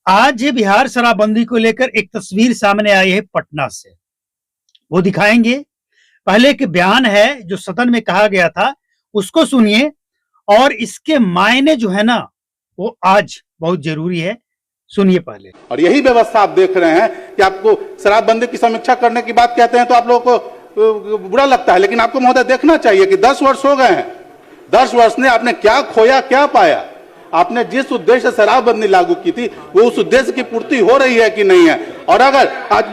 आज ये बिहार शराबबंदी को लेकर एक तस्वीर सामने आई है पटना से। वो दिखाएंगे। पहले एक बयान है जो सदन में कहा गया था, उसको सुनिए और इसके मायने जो है ना वो आज बहुत जरूरी है। सुनिए पहले। और यही व्यवस्था आप देख रहे हैं कि आपको शराबबंदी की समीक्षा करने की बात कहते हैं तो आप लोगों को बुरा लगता है, लेकिन आपको महोदय देखना चाहिए कि 10 वर्ष हो गए हैं। 10 वर्ष ने आपने क्या खोया, क्या पाया? आपने जिस उद्देश्य से शराबबंदी लागू की थी वो उस उद्देश्य की पूर्ति हो रही है कि नहीं है? और अगर आज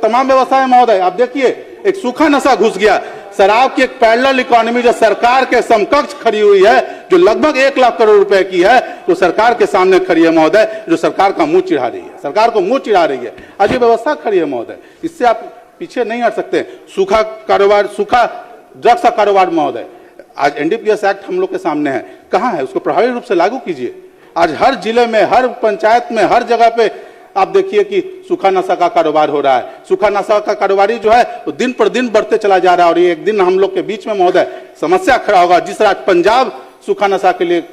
तमाम व्यवस्थाएं महोदय आप देखिए, एक सूखा नशा घुस गया। शराब की एक पैरेलल इकोनॉमी जो सरकार के समकक्ष खड़ी हुई है, जो लगभग 1 लाख करोड़ रुपए की है, तो सरकार के सामने खड़ी है महोदय, जो सरकार का मुंह चिढ़ा रही है, सरकार को मुंह चिढ़ा रही है। आज ये व्यवस्था खड़ी है महोदय, इससे आप पीछे नहीं हट सकते। सूखा कारोबार, सूखा ड्रग्स का कारोबार महोदय, आज एनडीपीएस एक्ट हम लोग के सामने है, कहां है? उसको प्रभावी रूप से लागू कीजिए। आज हर जिले में, हर पंचायत में, हर जगह पे आप देखिए कि सूखा नशा का कारोबार हो रहा है। सूखा नशा का कारोबारी जो है वो दिन पर दिन बढ़ते चला जा रहा है। और ये एक दिन हम लोग के बीच में महोदय समस्या खड़ा होगा। जिस राज्य पंजाब सूखा नशा के लिए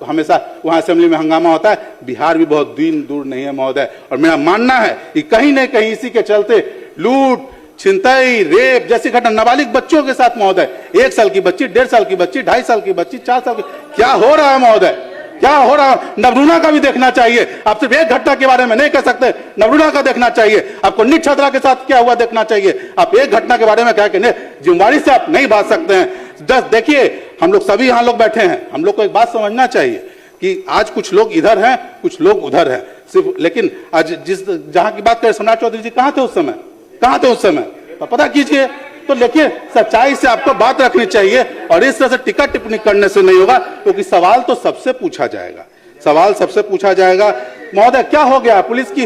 हमेशा वहां असेंबली में हंगामा होता है, बिहार भी बहुत दिन दूर नहीं है महोदय। और मेरा मानना है कि कहीं न कहीं इसी के चलते लूट, छिनतई, रेप जैसी घटना नाबालिग बच्चों के साथ महोदय, 1 साल की बच्ची, 1.5 साल की बच्ची, 2.5 साल की बच्ची, 4 साल की, क्या हो रहा है महोदय? क्या हो रहा है? नवरूणा का भी देखना चाहिए। आप सिर्फ एक घटना के बारे में नहीं कह सकते, नवरूणा का देखना चाहिए। आपको नीट छात्रा के साथ क्या हुआ देखना चाहिए। आप एक घटना के बारे में कह के जिम्मेदारी से आप नहीं भाग सकते हैं। जस्ट देखिए, हम लोग सभी यहाँ लोग बैठे हैं, हम लोग को एक बात समझना चाहिए कि आज कुछ लोग इधर हैं, कुछ लोग उधर हैं सिर्फ। लेकिन आज जहां की बात करें, सम्राट चौधरी जी कहां थे उस समय? कहां थे उस समय? तो पता कीजिए। तो देखिए, सच्चाई से आपको बात रखनी चाहिए और इस तरह से टिक्का टिप्पणी करने से नहीं होगा, क्योंकि सवाल तो सबसे पूछा जाएगा, सवाल सबसे पूछा जाएगा। महोदय क्या हो गया पुलिस की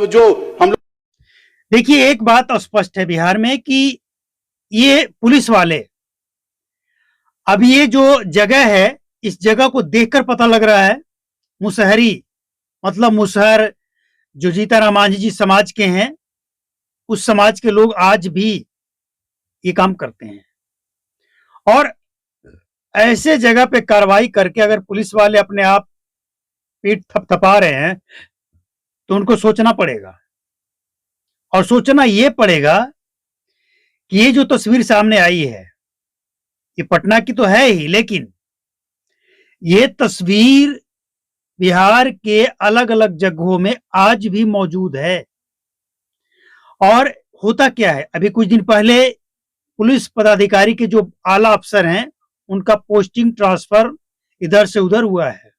जो हम लोग? देखिए, एक बात स्पष्ट है बिहार में कि ये पुलिस वाले, अब ये जो जगह है, इस जगह को देखकर पता लग रहा है मुसहरी, मतलब मुसहर जो जीताराम मांझी जी समाज के हैं, उस समाज के लोग आज भी ये काम करते हैं। और ऐसे जगह पे कार्रवाई करके अगर पुलिस वाले अपने आप पीठ थपथपा रहे हैं तो उनको सोचना पड़ेगा। और सोचना ये पड़ेगा कि ये जो तस्वीर सामने आई है, ये पटना की तो है ही, लेकिन ये तस्वीर बिहार के अलग अलग जगहों में आज भी मौजूद है। और होता क्या है, अभी कुछ दिन पहले पुलिस पदाधिकारी के जो आला अफसर हैं, उनका पोस्टिंग ट्रांसफर इधर से उधर हुआ है।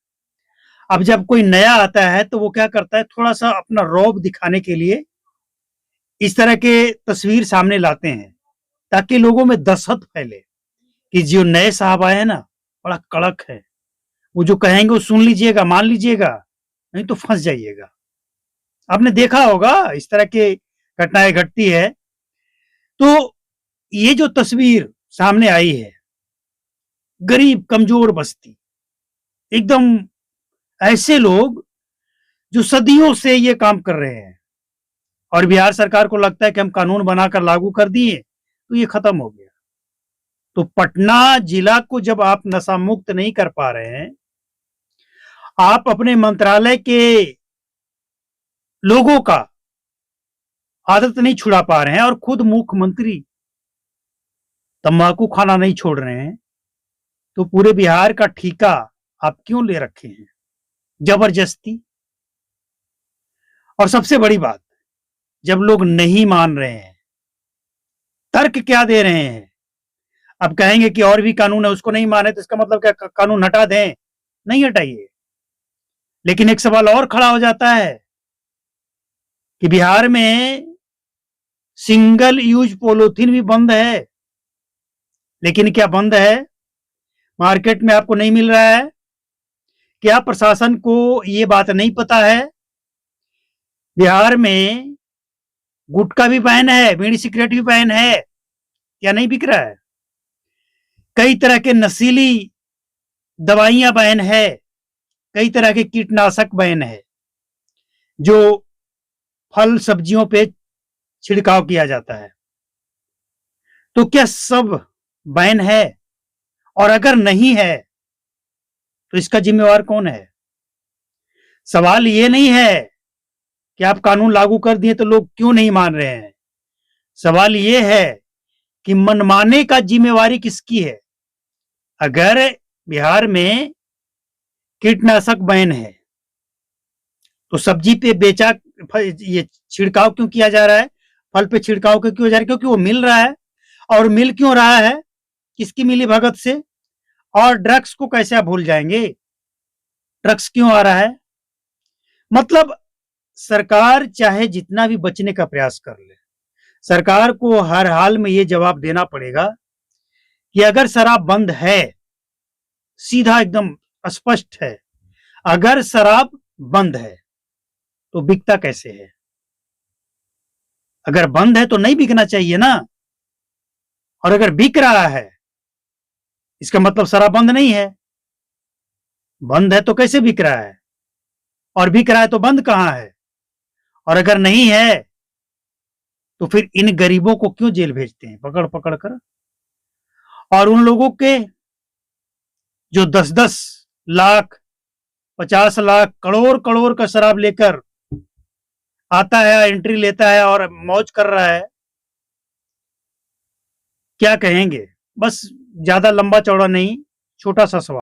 अब जब कोई नया आता है तो वो क्या करता है, थोड़ा सा अपना रौब दिखाने के लिए इस तरह के तस्वीर सामने लाते हैं, ताकि लोगों में दहशत फैले कि जो नए साहब आए हैं ना, बड़ा कड़क है, वो जो कहेंगे वो सुन लीजिएगा, मान लीजिएगा, नहीं तो फंस जाइएगा। आपने देखा होगा इस तरह की घटनाएं घटती है। तो ये जो तस्वीर सामने आई है, गरीब कमजोर बस्ती, एकदम ऐसे लोग जो सदियों से ये काम कर रहे हैं, और बिहार सरकार को लगता है कि हम कानून बनाकर लागू कर दिए तो ये खत्म हो गया। तो पटना जिला को जब आप नशा मुक्त नहीं कर पा रहे हैं, आप अपने मंत्रालय के लोगों का आदत नहीं छुड़ा पा रहे हैं, और खुद मुख्यमंत्री तंबाकू खाना नहीं छोड़ रहे हैं, तो पूरे बिहार का ठेका आप क्यों ले रखे हैं जबरदस्ती? और सबसे बड़ी बात, जब लोग नहीं मान रहे हैं, तर्क क्या दे रहे हैं? अब कहेंगे कि और भी कानून है, उसको नहीं माने तो इसका मतलब क्या कानून हटा दें? नहीं हटाइए। लेकिन एक सवाल और खड़ा हो जाता है कि बिहार में सिंगल यूज पॉलीथीन भी बंद है। लेकिन क्या बंद है? मार्केट में आपको नहीं मिल रहा है? क्या प्रशासन को ये बात नहीं पता है? बिहार में गुटखा भी बैन है, बीड़ी सिगरेट भी बैन है, क्या नहीं बिक रहा है? कई तरह के नशीली दवाइयां बैन है, कई तरह के कीटनाशक बैन है, जो फल सब्जियों पे छिड़काव किया जाता है। तो क्या सब बैन है? और अगर नहीं है तो इसका जिम्मेवार कौन है? सवाल ये नहीं है कि आप कानून लागू कर दिए तो लोग क्यों नहीं मान रहे हैं। सवाल ये है कि मनमाने का जिम्मेवारी किसकी है। अगर बिहार में कीटनाशक बैन है तो सब्जी पे बेचा ये छिड़काव क्यों किया जा रहा है, फल पे छिड़काव क्यों किया जा रहा है? क्योंकि वो मिल रहा है। और मिल क्यों रहा है, किसकी मिली भगत से। और ड्रग्स को कैसे आप भूल जाएंगे, ड्रग्स क्यों आ रहा है। मतलब सरकार चाहे जितना भी बचने का प्रयास कर ले, सरकार को हर हाल में ये जवाब देना पड़ेगा कि अगर शराब बंद है, सीधा एकदम स्पष्ट है, अगर शराब बंद है तो बिकता कैसे है। अगर बंद है तो नहीं बिकना चाहिए ना। और अगर बिक रहा है इसका मतलब शराब बंद नहीं है। बंद है तो कैसे बिक रहा है, और बिक रहा है तो बंद कहां है। और अगर नहीं है तो फिर इन गरीबों को क्यों जेल भेजते हैं पकड़ पकड़ कर। और उन लोगों के जो 10-10 लाख 50 लाख करोड़ करोड़ का शराब लेकर आता है, एंट्री लेता है और मौज कर रहा है, क्या कहेंगे। बस ज्यादा लंबा चौड़ा नहीं, छोटा सा सवाल।